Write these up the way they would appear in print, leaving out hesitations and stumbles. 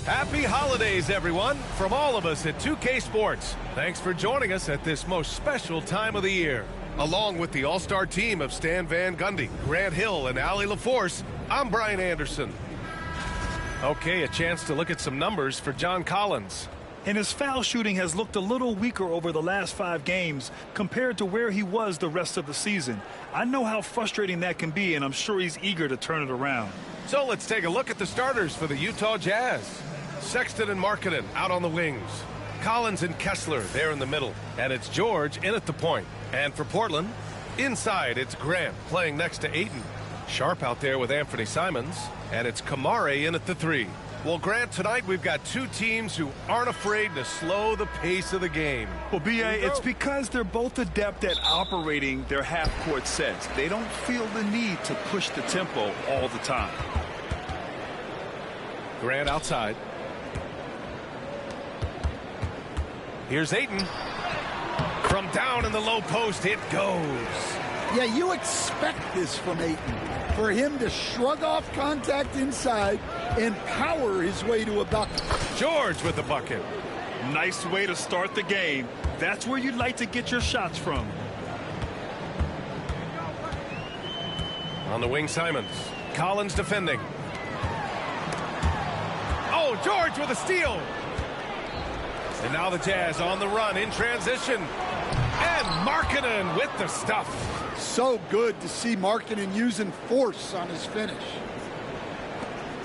Happy holidays, everyone, from all of us at 2K Sports. Thanks for joining us at this most special time of the year. Along with the all-star team of Stan Van Gundy, Grant Hill, and Allie LaForce, I'm Brian Anderson. Okay, a chance to look at some numbers for John Collins. And his foul shooting has looked a little weaker over the last 5 games compared to where he was the rest of the season. I know how frustrating that can be, and I'm sure he's eager to turn it around. So let's take a look at the starters for the Utah Jazz. Sexton and Markkanen out on the wings. Collins and Kessler there in the middle. And it's George in at the point. And for Portland, inside it's Grant playing next to Ayton. Sharp out there with Anthony Simons. And it's Kamare in at the 3. Well, Grant, tonight we've got 2 teams who aren't afraid to slow the pace of the game. Well, B.A., it's because they're both adept at operating their half-court sets. They don't feel the need to push the tempo all the time. Grant outside. Here's Ayton. From down in the low post, it goes. Yeah, you expect this from Ayton. For him to shrug off contact inside and power his way to a bucket. George with the bucket. Nice way to start the game. That's where you'd like to get your shots from. On the wing, Simons. Collins defending. Oh, George with a steal. And now the Jazz on the run in transition. And Markkanen with the stuff. So good to see Markkanen using force on his finish.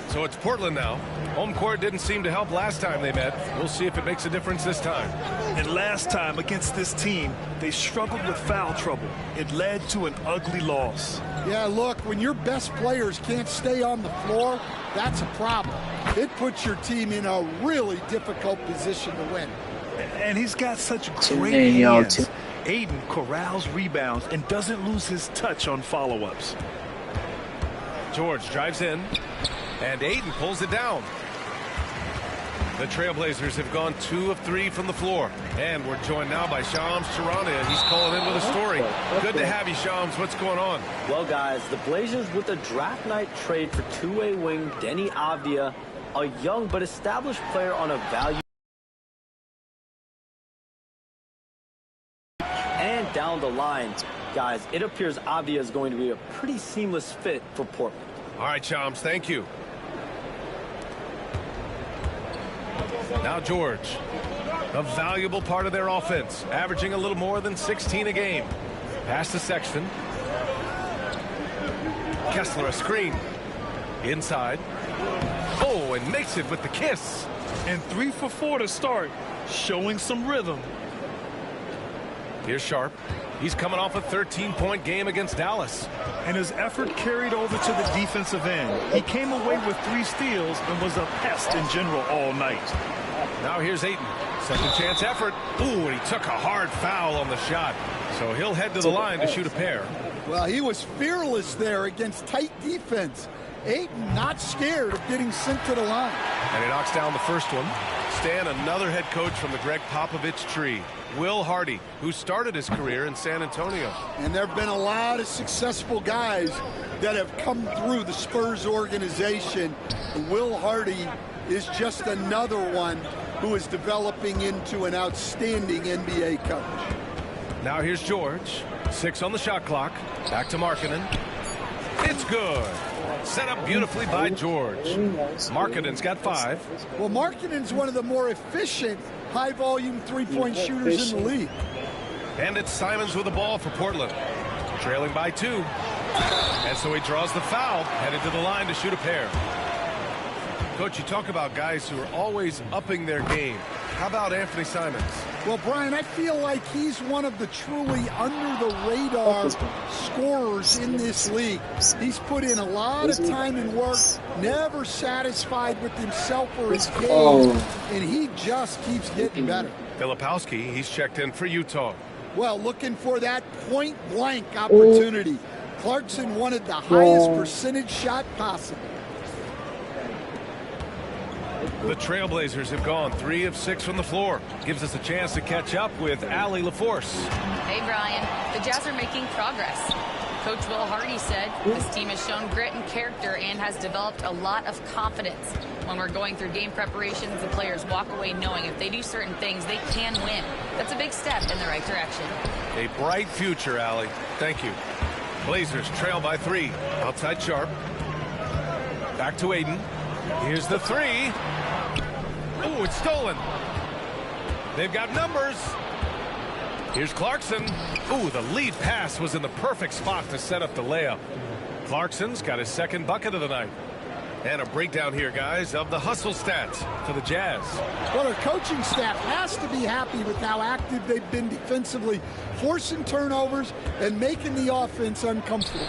So it's Portland now. Home court didn't seem to help last time they met. We'll see if it makes a difference this time. And last time against this team, they struggled with foul trouble. It led to an ugly loss. Yeah, look, when your best players can't stay on the floor, that's a problem. It puts your team in a really difficult position to win. And he's got such great hands. Ayton corrals rebounds and doesn't lose his touch on follow-ups. George drives in, and Ayton pulls it down. The Trailblazers have gone 2 of 3 from the floor. And we're joined now by Shams Charania. He's calling in with a story. Good to have you, Shams. What's going on? Well, guys, the Blazers with a draft night trade for two-way wing Denny Avdia, a young but established player on a value. And down the line, guys, it appears Avdia is going to be a pretty seamless fit for Portland. All right, Shams, thank you. Now George, a valuable part of their offense, averaging a little more than 16 a game. Pass to Sexton. Kessler, a screen. Inside. Oh, and makes it with the kiss. And 3 for 4 to start, showing some rhythm. Here's Sharp. He's coming off a 13-point game against Dallas. And his effort carried over to the defensive end. He came away with 3 steals and was a pest in general all night. Now here's Ayton. Second chance effort. Ooh, and he took a hard foul on the shot. So he'll head to the line to shoot a pair. Well, he was fearless there against tight defense. Ayton not scared of getting sent to the line. And he knocks down the first one. Stan, another head coach from the Greg Popovich tree. Will Hardy, who started his career in San Antonio. And there have been a lot of successful guys that have come through the Spurs organization. Will Hardy is just another one who is developing into an outstanding NBA coach. Now here's George. 6 on the shot clock. Back to Markkanen. It's good. Set up beautifully by George. Markkanen's got 5. Well, Markkanen's one of the more efficient, high-volume three-point shooters in the league. And it's Simons with the ball for Portland. Trailing by 2. And so he draws the foul, headed to the line to shoot a pair. Coach, you talk about guys who are always upping their game. How about Anthony Simons? Well, Brian, I feel like he's one of the truly under-the-radar scorers in this league. He's put in a lot of time and work, never satisfied with himself or his game, and he just keeps getting better. Filipowski, he's checked in for Utah. Well, looking for that point-blank opportunity. Clarkson wanted the highest percentage shot possible. The Trailblazers have gone 3 of 6 from the floor. Gives us a chance to catch up with Allie LaForce. Hey, Brian. The Jazz are making progress. Coach Will Hardy said this team has shown grit and character and has developed a lot of confidence. When we're going through game preparations, the players walk away knowing if they do certain things, they can win. That's a big step in the right direction. A bright future, Allie. Thank you. Blazers trail by 3. Outside Sharp. Back to Aiden. Here's the 3. Oh, it's stolen. They've got numbers. Here's Clarkson. Ooh, the lead pass was in the perfect spot to set up the layup. Clarkson's got his second bucket of the night. And a breakdown here, guys, of the hustle stats for the Jazz. Well, their coaching staff has to be happy with how active they've been defensively, forcing turnovers and making the offense uncomfortable.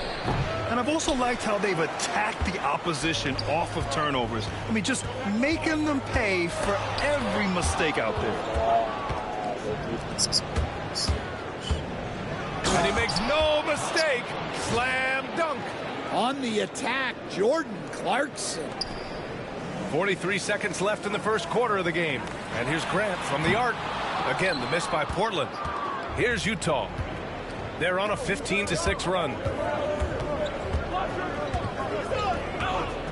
And I've also liked how they've attacked the opposition off of turnovers. I mean, just making them pay for every mistake out there. And he makes no mistake. Slam dunk. On the attack, Jordan Clarkson. 43 seconds left in the first quarter of the game. And here's Grant from the arc. Again, the miss by Portland. Here's Utah. They're on a 15-6 run.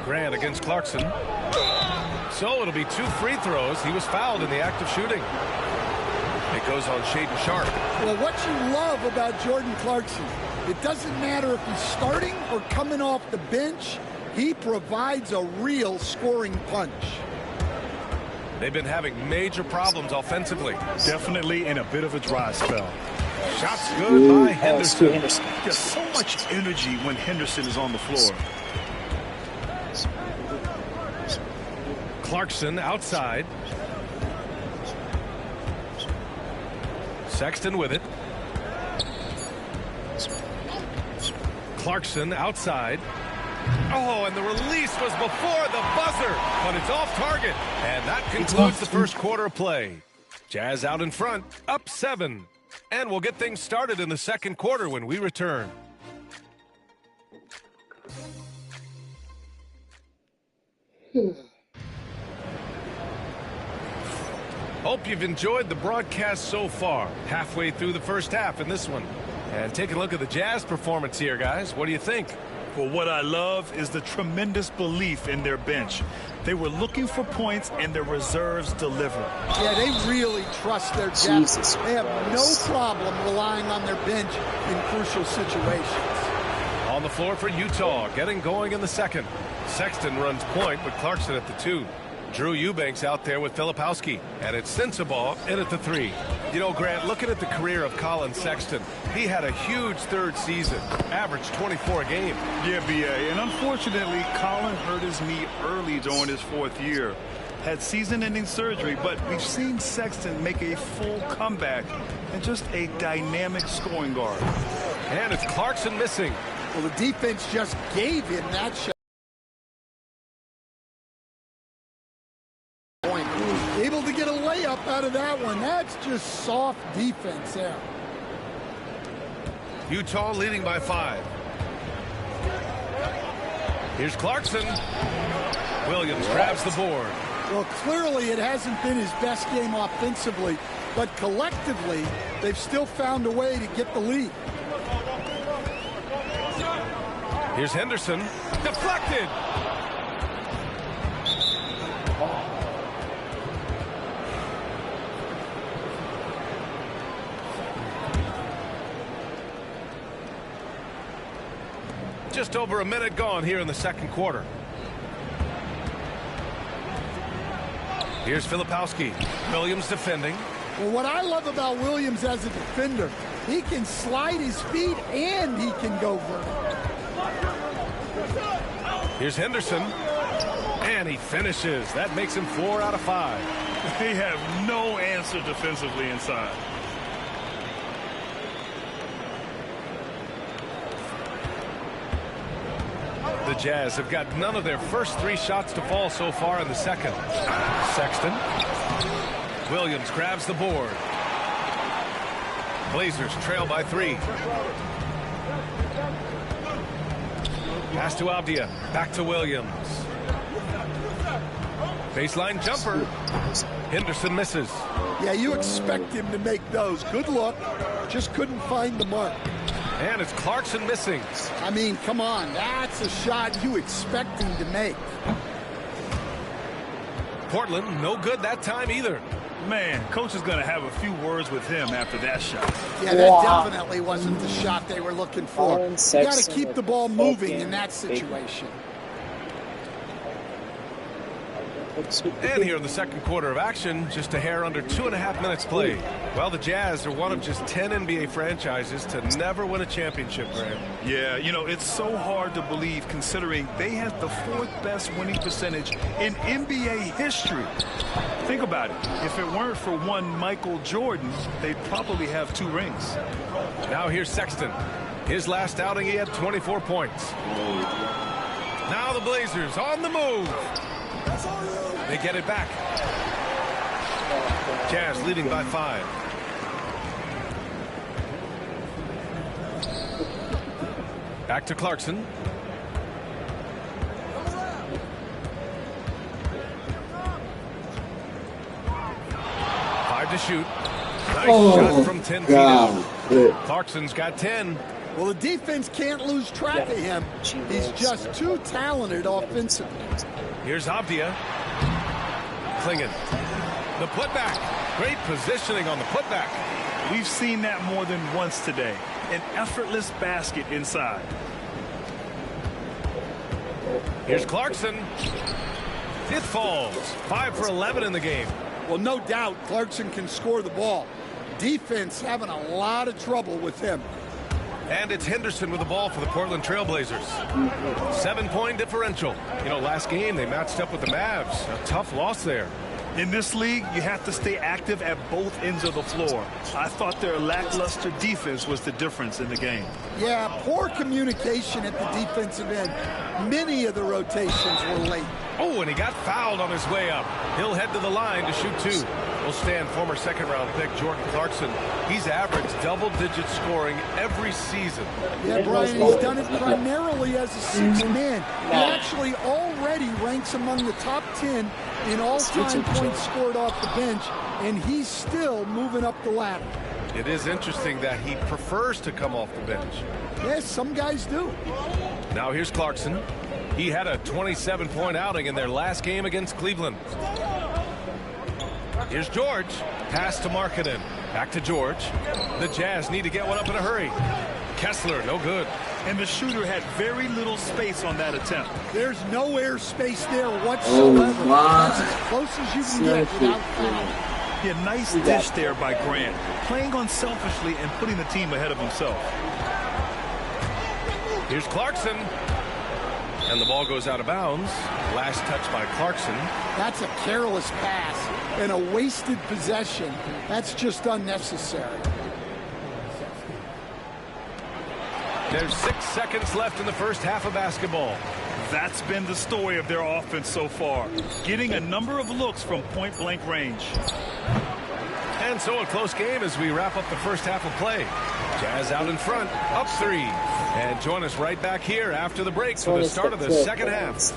Grant against Clarkson. So it'll be 2 free throws. He was fouled in the act of shooting. It goes on Shaedon Sharp. Well, what you love about Jordan Clarkson, it doesn't matter if he's starting or coming off the bench, he provides a real scoring punch. They've been having major problems offensively. Definitely in a bit of a dry spell. Shots good by Henderson. There's so much energy when Henderson is on the floor. Clarkson outside. Sexton with it. Clarkson outside. Oh, and the release was before the buzzer, but it's off target. And that concludes the first quarter of play. Jazz out in front, up 7. And we'll get things started in the second quarter when we return. Hope you've enjoyed the broadcast so far. Halfway through the first half in this one. And take a look at the Jazz performance here, guys. What do you think? Well, what I love is the tremendous belief in their bench. They were looking for points, and their reserves delivered. Yeah, they really trust their depth. They have no problem relying on their bench in crucial situations. On the floor for Utah, getting going in the second. Sexton runs point with Clarkson at the 2. Drew Eubanks out there with Filipowski, and it's Sensabaugh in at the 3. You know, Grant, looking at the career of Colin Sexton, he had a huge third season, averaged 24 a game. Yeah, B.A., and unfortunately, Colin hurt his knee early during his 4th year. Had season-ending surgery, but we've seen Sexton make a full comeback and just a dynamic scoring guard. And it's Clarkson missing. Well, the defense just gave him that shot. Able to get a layup out of that one. That's just soft defense there. Utah leading by 5. Here's Clarkson. Williams grabs the board. Well, clearly it hasn't been his best game offensively, but collectively, they've still found a way to get the lead. Here's Henderson. Deflected. Just over a minute gone here in the second quarter. Here's Filipowski. Williams defending. Well, what I love about Williams as a defender, he can slide his feet and he can go vertical. Here's Henderson. And he finishes. That makes him 4 out of 5. They have no answer defensively inside. The Jazz have got none of their first 3 shots to fall so far in the second. Sexton. Williams grabs the board. Blazers trail by 3. Pass to Avdia. Back to Williams. Baseline jumper. Henderson misses. Yeah, you expect him to make those. Good look. Just couldn't find the mark. And it's Clarkson missing. I mean, come on. That's a shot you expect him to make. Portland, no good that time either. Man, coach is going to have a few words with him after that shot. Yeah, that definitely wasn't the shot they were looking for. You got to keep the ball moving in that situation. And here in the second quarter of action, just a hair under 2.5 minutes played. Well, the Jazz are one of just 10 NBA franchises to never win a championship, Graham. Yeah, you know, it's so hard to believe considering they had the 4th best winning percentage in NBA history. Think about it. If it weren't for one Michael Jordan, they'd probably have 2 rings. Now here's Sexton. His last outing, he had 24 points. Now the Blazers on the move. They get it back. Jazz leading by 5. Back to Clarkson. To shoot. Nice shot from 10 feet out. Clarkson's got 10. Well, the defense can't lose track of him. He's just too talented offensively. Here's Avdia. Klingen. The putback. Great positioning on the putback. We've seen that more than once today. An effortless basket inside. Here's Clarkson. It falls. 5 for 11 in the game. Well, no doubt Clarkson can score the ball. Defense having a lot of trouble with him. And it's Henderson with the ball for the Portland Trailblazers. 7-point differential. You know, last game they matched up with the Mavs. A tough loss there. In this league, you have to stay active at both ends of the floor. I thought their lackluster defense was the difference in the game. Yeah, poor communication at the defensive end. Many of the rotations were late. Oh, and he got fouled on his way up. He'll head to the line to shoot 2. Will stand former second-round pick Jordan Clarkson. He's averaged double-digit scoring every season. Yeah, Brian, he's done it primarily as a 6th man. He actually already ranks among the top 10 in all-time points scored off the bench, and he's still moving up the ladder. It is interesting that he prefers to come off the bench. Yes, some guys do. Now here's Clarkson. He had a 27-point outing in their last game against Cleveland. Here's George. Pass to Markkanen. Back to George. The Jazz need to get one up in a hurry. Kessler, no good. And the shooter had very little space on that attempt. There's no air space there whatsoever. That's as close as you can get without foul. Yeah, nice dish there by Grant. Playing unselfishly and putting the team ahead of himself. Here's Clarkson. And the ball goes out of bounds. Last touch by Clarkson. That's a careless pass and a wasted possession. That's just unnecessary. There's 6 seconds left in the first half of basketball. That's been the story of their offense so far. Getting a number of looks from point-blank range. And so a close game as we wrap up the first half of play. Jazz out in front, up 3. And join us right back here after the break for the start of the second half.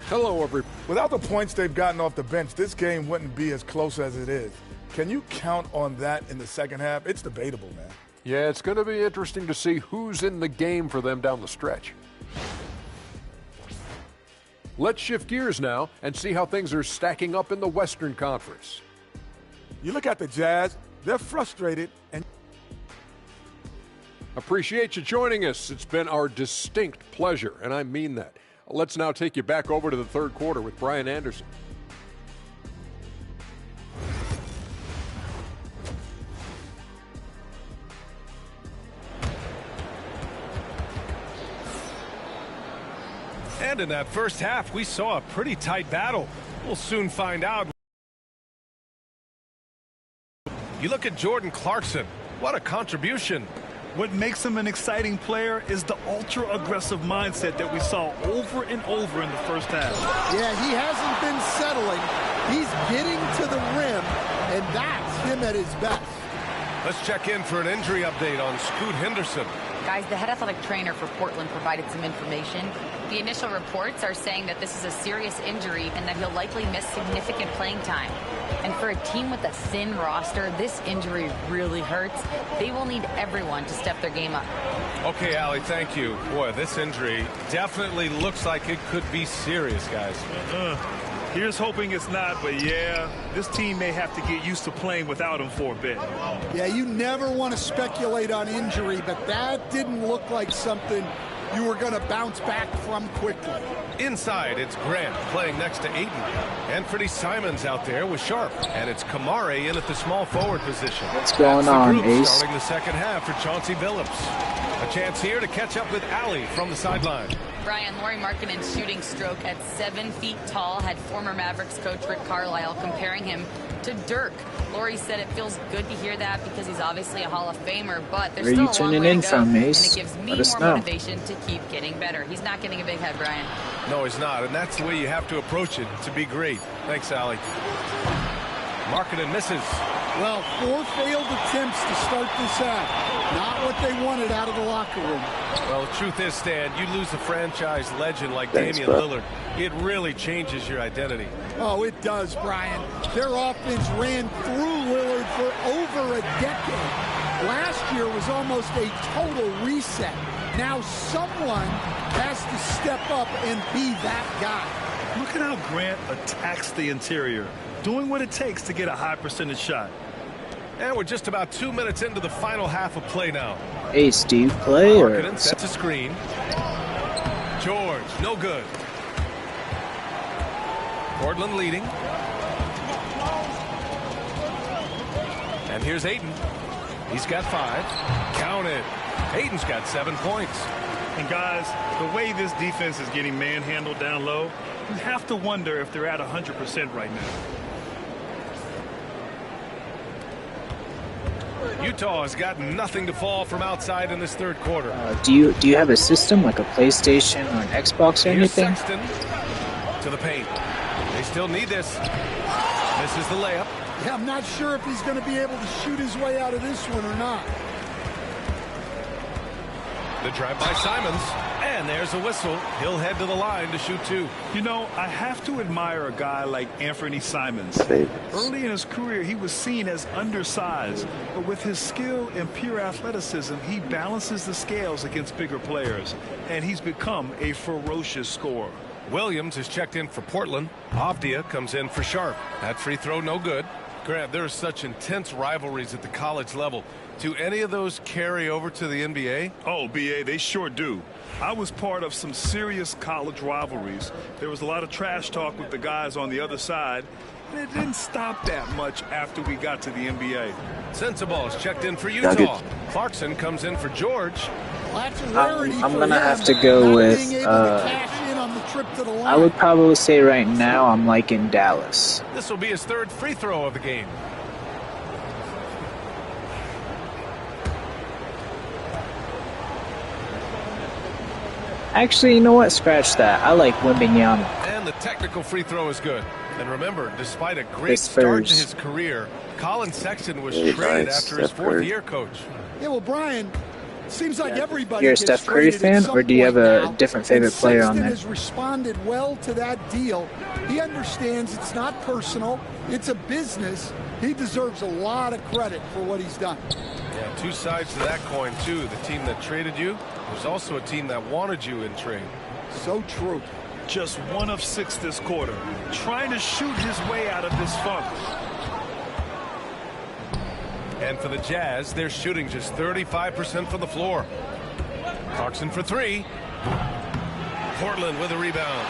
Hello, everyone. Without the points they've gotten off the bench, this game wouldn't be as close as it is. Can you count on that in the second half? It's debatable, man. Yeah, it's going to be interesting to see who's in the game for them down the stretch. Let's shift gears now and see how things are stacking up in the Western Conference. You look at the Jazz, they're frustrated and appreciate you joining us. It's been our distinct pleasure, and I mean that. Let's now take you back over to the third quarter with Brian Anderson. And in that first half, we saw a pretty tight battle. We'll soon find out. You look at Jordan Clarkson. What a contribution. What makes him an exciting player is the ultra-aggressive mindset that we saw over and over in the first half. Yeah, he hasn't been settling. He's getting to the rim, and that's him at his best. Let's check in for an injury update on Scoot Henderson. Guys, the head athletic trainer for Portland provided some information. The initial reports are saying that this is a serious injury and that he'll likely miss significant playing time. And for a team with a thin roster, this injury really hurts. They will need everyone to step their game up. Okay, Allie, thank you. Boy, this injury definitely looks like it could be serious, guys. Here's hoping it's not, but yeah, this team may have to get used to playing without him for a bit. Yeah, you never want to speculate on injury, but that didn't look like something you were going to bounce back from quickly. Inside, it's Grant playing next to Ayton. Anthony Simons out there with Sharp. And it's Kamare in at the small forward position. What's going on, Ace? Starting the second half for Chauncey Billups. A chance here to catch up with Allie from the sideline. Brian, Lauri Markkanen's shooting stroke at 7 feet tall had former Mavericks coach Rick Carlisle comparing him to Dirk. Lauri said it feels good to hear that because he's obviously a Hall of Famer, but there's still a long way to go, and it gives me more motivation to keep getting better. He's not getting a big head, Brian. No, he's not, and that's the way you have to approach it to be great. Thanks, Allie. Markkanen misses. Well, 4 failed attempts to start this half. Not what they wanted out of the locker room. Well, the truth is, Stan, you lose a franchise legend like Damian Lillard. It really changes your identity. Oh, it does, Brian. Their offense ran through Lillard for over a decade. Last year was almost a total reset. Now someone has to step up and be that guy. Look at how Grant attacks the interior, doing what it takes to get a high percentage shot. And we're just about 2 minutes into the final half of play now. Ace, do you play or? Markkanen sets a screen. George, no good. Portland leading. And here's Ayton. He's got 5. Count it. Ayton's got 7 points. And guys, the way this defense is getting manhandled down low, you have to wonder if they're at 100% right now. Utah has got nothing to fall from outside in this third quarter. Do you have a system like a PlayStation or an Xbox or anything? Here's Sexton to the paint. They still need this. This is the layup. Yeah, I'm not sure if he's going to be able to shoot his way out of this one or not. The drive by Simons, and there's a whistle. He'll head to the line to shoot 2. You know, I have to admire a guy like Anthony Simons. Early in his career, he was seen as undersized, but with his skill and pure athleticism, he balances the scales against bigger players, and he's become a ferocious scorer. Williams is checked in for Portland. Avdia comes in for Sharp. That free throw no good. Grant, there are such intense rivalries at the college level. Do any of those carry over to the NBA? Oh, BA, they sure do. I was part of some serious college rivalries. There was a lot of trash talk with the guys on the other side, and it didn't stop that much after we got to the NBA. Sensible is checked in for Utah. Clarkson comes in for George. I'm going to have to go with, I would probably say right now I'm liking Dallas. This will be his 3rd free throw of the game. Actually, you know what? Scratch that. I like Wembanyama. And the technical free throw is good. And remember, despite a great start to his career, Colin Sexton was traded after his 4th year, Coach. Yeah, well, Brian, seems like everybody. You're a Steph Curry fan, or do you have a different favorite player on there? Sexton has responded well to that deal. He understands it's not personal. It's a business. He deserves a lot of credit for what he's done. Yeah, 2 sides to that coin, too. The team that traded you, there's also a team that wanted you in trade. So true. Just 1 of 6 this quarter, trying to shoot his way out of this funk. And for the Jazz, they're shooting just 35% from the floor. Clarkson for 3. Portland with a rebound.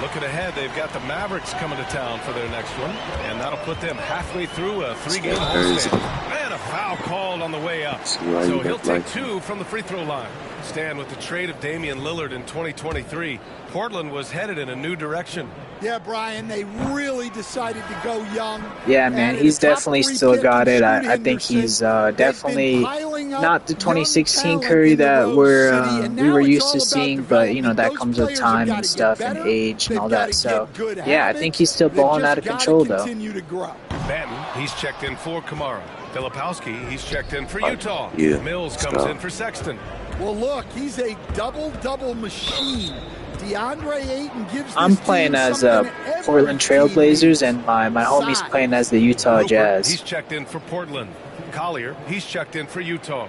Looking ahead, they've got the Mavericks coming to town for their next one, and that'll put them halfway through a 3-game homestand. And a foul called on the way up. So he'll take 2 from the free throw line. Stan, with the trade of Damian Lillard in 2023, Portland was headed in a new direction. Yeah, Brian, they really decided to go young. Yeah, man, he's definitely still got it. I think he's definitely not the 2016 Curry that we were used to seeing, but, you know, that comes with time and stuff and age and all that. So, yeah, I think he's still balling out of control, though. Benton, he's checked in for Kamara. Filipowski, he's checked in for Utah. Yeah. Mills comes in for Sexton. Well, look, he's a double-double machine. DeAndre Ayton gives I'm playing as Portland Trailblazers, and my homie's playing as the Utah Rupert, Jazz. he's checked in for Portland. Collier, he's checked in for Utah.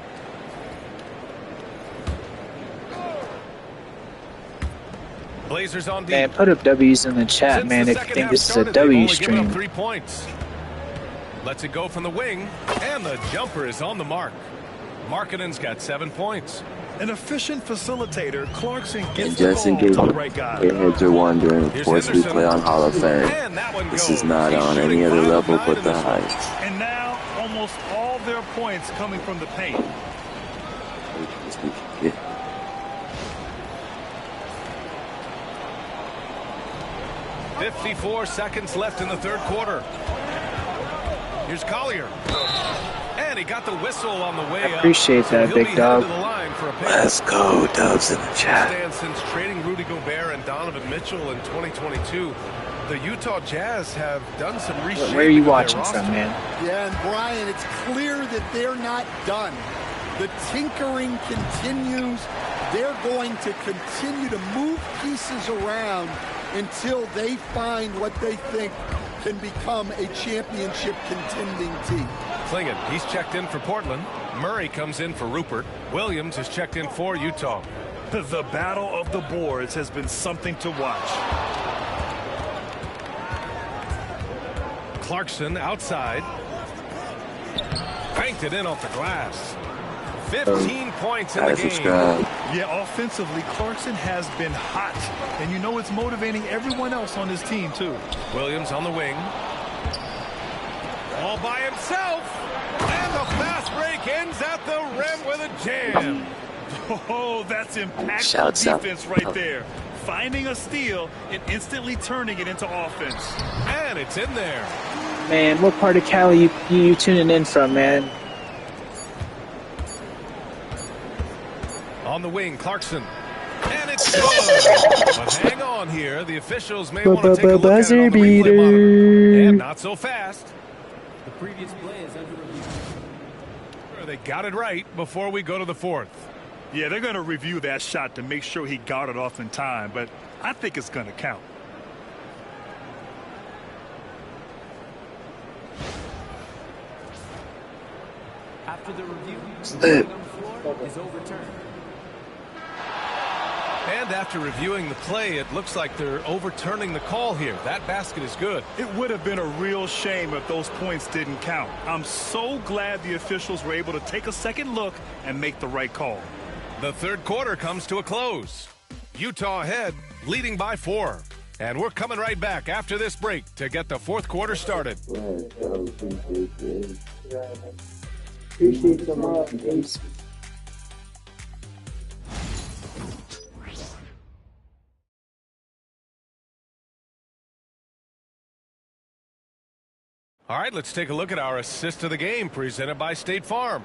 Blazers on deep. Man, put up W's in the chat, man, if you think this is a W stream. 3 points. Lets it go from the wing, and the jumper is on the mark. Markkanen's got 7 points. An efficient facilitator, Clarkson And gets Justin the gave ball to him the right guy. their heads are wandering. Here's Force Henderson. replay on Hall of Fame. And that one This goes. is not He's on shooting any other 5 of level 9 but in the this one. heights. And now, almost all their points coming from the paint. 54 seconds left in the third quarter. Here's Collier. And he got the whistle on the way up. Appreciate that, He'll big be dog. headed to the line for a pick. Let's go, Dubs in the chat. Stand since trading Rudy Gobert and Donovan Mitchell in 2022. The Utah Jazz have done some reshaping. Where are you of their watching roster. from, man? Yeah, and Brian, it's clear that they're not done. The tinkering continues. They're going to continue to move pieces around until they find what they think can become a championship contending team. Klingon, he's checked in for Portland. Murray comes in for Rupert. Williams is checked in for Utah. The battle of the boards has been something to watch. Clarkson outside. Banked it in off the glass. 15 points in the game. Yeah, offensively, Clarkson has been hot. And you know it's motivating everyone else on his team, too. Williams on the wing. All by himself. And the fast break ends at the rim with a jam. Oh, that's impactful Shouts out. defense right there. Finding a steal and instantly turning it into offense. And it's in there. Man, what part of Cali you tuning in from, man? On the wing, Clarkson. And it's good. But hang on here. The officials may want to take a look at it on the replay monitor. And not so fast. The previous play is under review. They got it right before we go to the fourth. Yeah, they're going to review that shot to make sure he got it off in time, but I think it's going to count. After the review, the floor is overturned. And after reviewing the play, it looks like they're overturning the call here. That basket is good. It would have been a real shame if those points didn't count. I'm so glad the officials were able to take a second look and make the right call. The third quarter comes to a close. Utah ahead, leading by 4. And we're coming right back after this break to get the fourth quarter started. Appreciate the love, Ace. All right, let's take a look at our assist of the game presented by State Farm.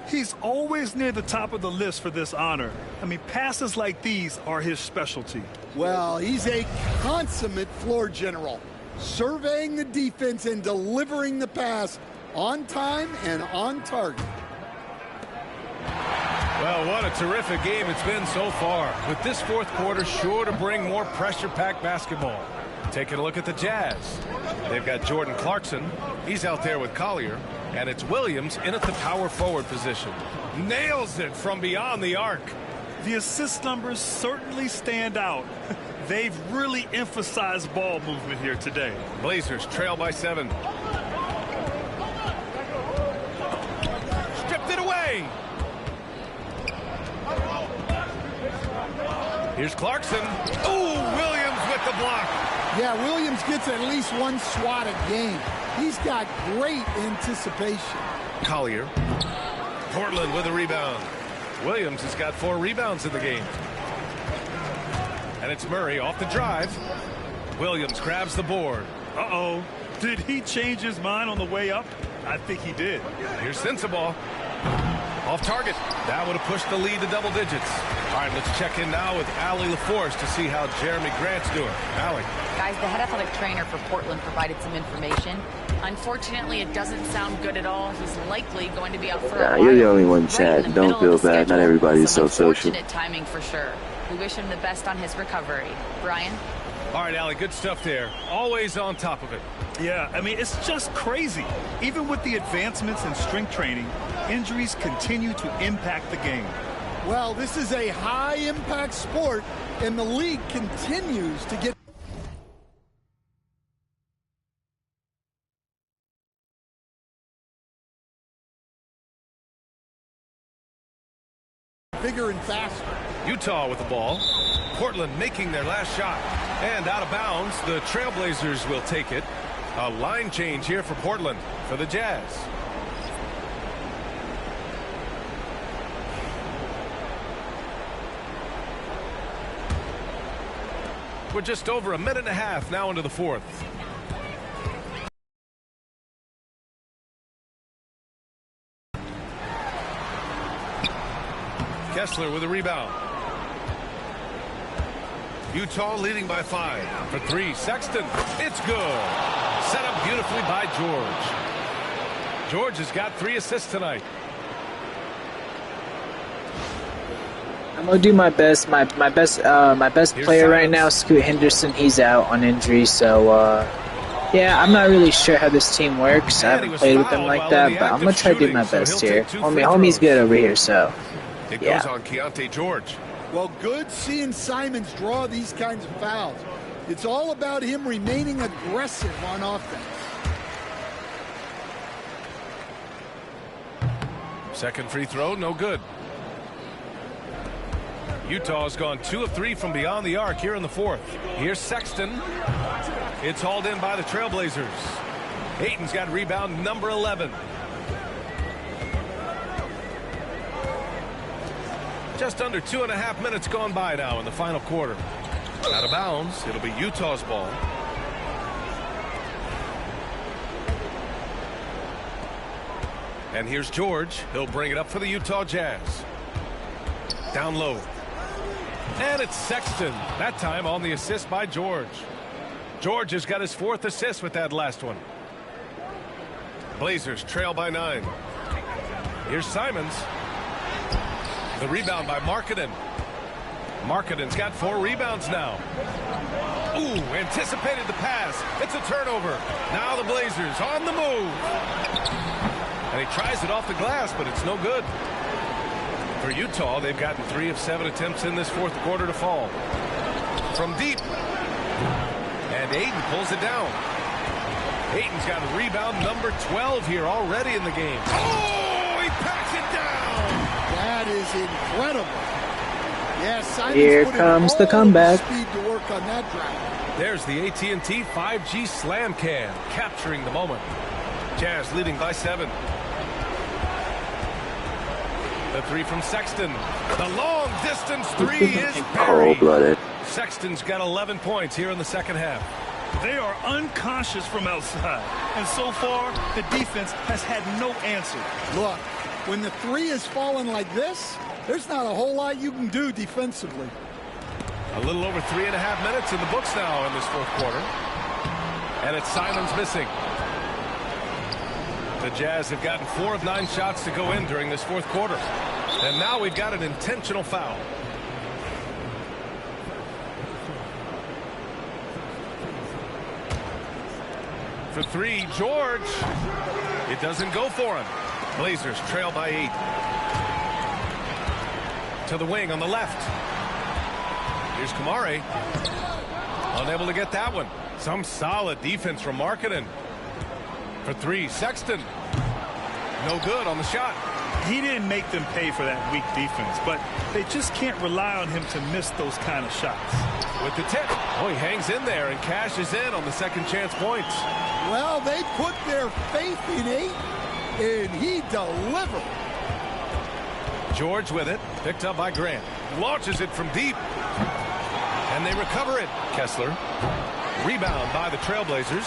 He's always near the top of the list for this honor. I mean, passes like these are his specialty. Well, he's a consummate floor general, surveying the defense and delivering the pass on time and on target. Well, what a terrific game it's been so far, with this fourth quarter sure to bring more pressure-packed basketball. Taking a look at the Jazz. They've got Jordan Clarkson. He's out there with Collier. And it's Williams in at the power forward position. Nails it from beyond the arc. The assist numbers certainly stand out. They've really emphasized ball movement here today. Blazers trail by 7. Stripped it away. Here's Clarkson. Ooh, Williams with the block. Yeah, Williams gets at least one swat a game. He's got great anticipation. Collier. Portland with a rebound. Williams has got 4 rebounds in the game. And it's Murray off the drive. Williams grabs the board. Uh-oh. Did he change his mind on the way up? I think he did. Here's Sensabaugh. Off target. That would have pushed the lead to double digits. All right, let's check in now with Allie LaForce to see how Jeremy Grant's doing. Allie. Guys, the head athletic trainer for Portland provided some information. Unfortunately, it doesn't sound good at all. He's likely going to be out for a while. You're the only one, Chad. Don't feel bad. Not everybody's so social. Unfortunate timing for sure. We wish him the best on his recovery. Brian? All right, Allie, good stuff there. Always on top of it. Yeah, I mean, it's just crazy. Even with the advancements in strength training, injuries continue to impact the game. Well, this is a high-impact sport, and the league continues to get bigger and faster. Utah with the ball. Portland making their last shot. And out of bounds, the Trailblazers will take it. A line change here for Portland for the Jazz. We're just over a minute and a half now into the fourth. Kessler with a rebound. Utah leading by 5 for 3. Sexton, it's good. Set up beautifully by George. George has got 3 assists tonight. I'm gonna do my best. My best player right now, Scoot Henderson. He's out on injury, so yeah, I'm not really sure how this team works. I haven't played with them like that, but I'm gonna try to do my best here. Homie's good over here, so it goes on Keontae George. Well, good seeing Simons draw these kinds of fouls. It's all about him remaining aggressive on offense. Second free throw, no good. Utah's gone 2 of 3 from beyond the arc here in the fourth. Here's Sexton. It's hauled in by the Trailblazers. Ayton's got rebound number 11. Just under 2.5 minutes gone by now in the final quarter. Out of bounds. It'll be Utah's ball. And here's George. He'll bring it up for the Utah Jazz. Down low. And it's Sexton. That time on the assist by George. George has got his 4th assist with that last one. Blazers trail by 9. Here's Simons. The rebound by Markkanen. Markkanen's got 4 rebounds now. Ooh, anticipated the pass. It's a turnover. Now the Blazers on the move. And he tries it off the glass, but it's no good. For Utah, they've gotten 3 of 7 attempts in this fourth quarter to fall. From deep. And Ayton pulls it down. Ayton's got a rebound number 12 here already in the game. Oh, he packs it down. That is incredible. Yes, here comes the comeback. Speed to work on that drive. There's the AT&T 5G Slam Cam capturing the moment. Jazz leading by 7. The 3 from Sexton. The long distance 3 is buried. Cold-blooded. Sexton's got 11 points here in the second half. They are unconscious from outside, and so far the defense has had no answer. Look, when the 3 is falling like this, there's not a whole lot you can do defensively. A little over 3.5 minutes in the books now in this fourth quarter. And it's Simons missing. The Jazz have gotten 4 of 9 shots to go in during this fourth quarter. And now we've got an intentional foul. For 3, George. It doesn't go for him. Blazers trail by 8. To the wing on the left. Here's Kamari. Unable to get that one. Some solid defense from Markkanen. For 3, Sexton. No good on the shot. He didn't make them pay for that weak defense, but they just can't rely on him to miss those kind of shots. With the tip. Oh, he hangs in there and cashes in on the second chance points. Well, they put their faith in Ayton, and he delivered. George with it. Picked up by Grant. Launches it from deep. And they recover it. Kessler. Rebound by the Trailblazers.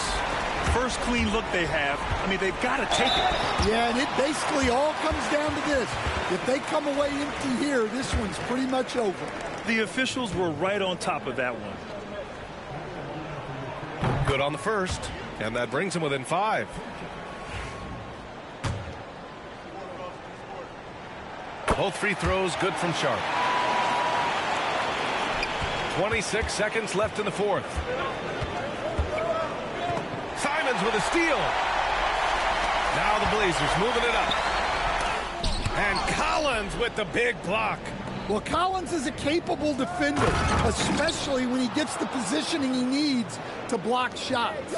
first clean look they have. I mean, they've got to take it. Yeah, and it basically all comes down to this. If they come away empty here, this one's pretty much over. The officials were right on top of that one. Good on the first, and that brings him within 5. Both free throws good from Sharp. 26 seconds left in the fourth. Simons with a steal. Now the Blazers moving it up. And Collins with the big block. Well, Collins is a capable defender, especially when he gets the positioning he needs to block shots.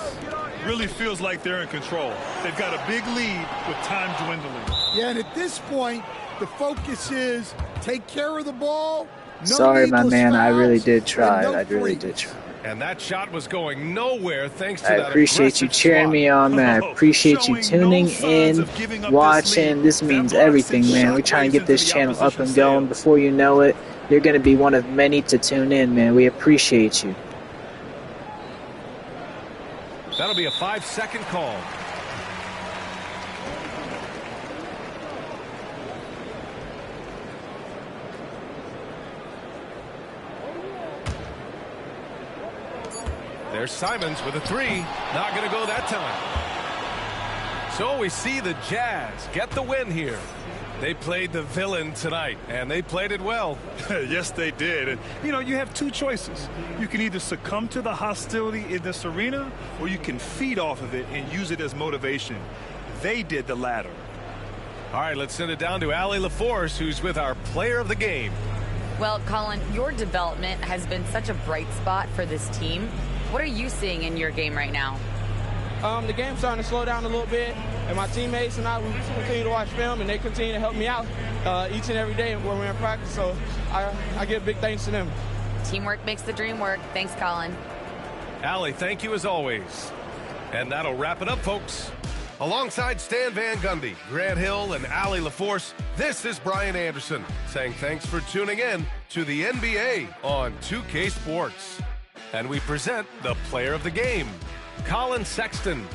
Really feels like they're in control. They've got a big lead with time dwindling. Yeah, and at this point, the focus is take care of the ball. No Sorry, my man. I really did try. no I really free. did try. And that shot was going nowhere thanks to I that appreciate you aggressive cheering swat. me on, man. I appreciate you tuning in, watching. This means everything, man. We're trying to get this channel up and going. Before you know it, you're going to be one of many to tune in, man. We appreciate you. That'll be a 5-second call. There's Simons with a 3. Not going to go that time. So we see the Jazz get the win here. They played the villain tonight, and they played it well. Yes, they did. And, you know, you have two choices. You can either succumb to the hostility in this arena, or you can feed off of it and use it as motivation. They did the latter. All right, let's send it down to Allie LaForce, who's with our player of the game. Well, Colin, your development has been such a bright spot for this team. What are you seeing in your game right now? The game's starting to slow down a little bit, and my teammates and I, we continue to watch film, and they continue to help me out each and every day when we're in practice, so I give big thanks to them. Teamwork makes the dream work. Thanks, Colin. Allie, thank you as always. And that'll wrap it up, folks. Alongside Stan Van Gundy, Grant Hill, and Allie LaForce, this is Brian Anderson saying thanks for tuning in to the NBA on 2K Sports. And we present the player of the game, Colin Sexton.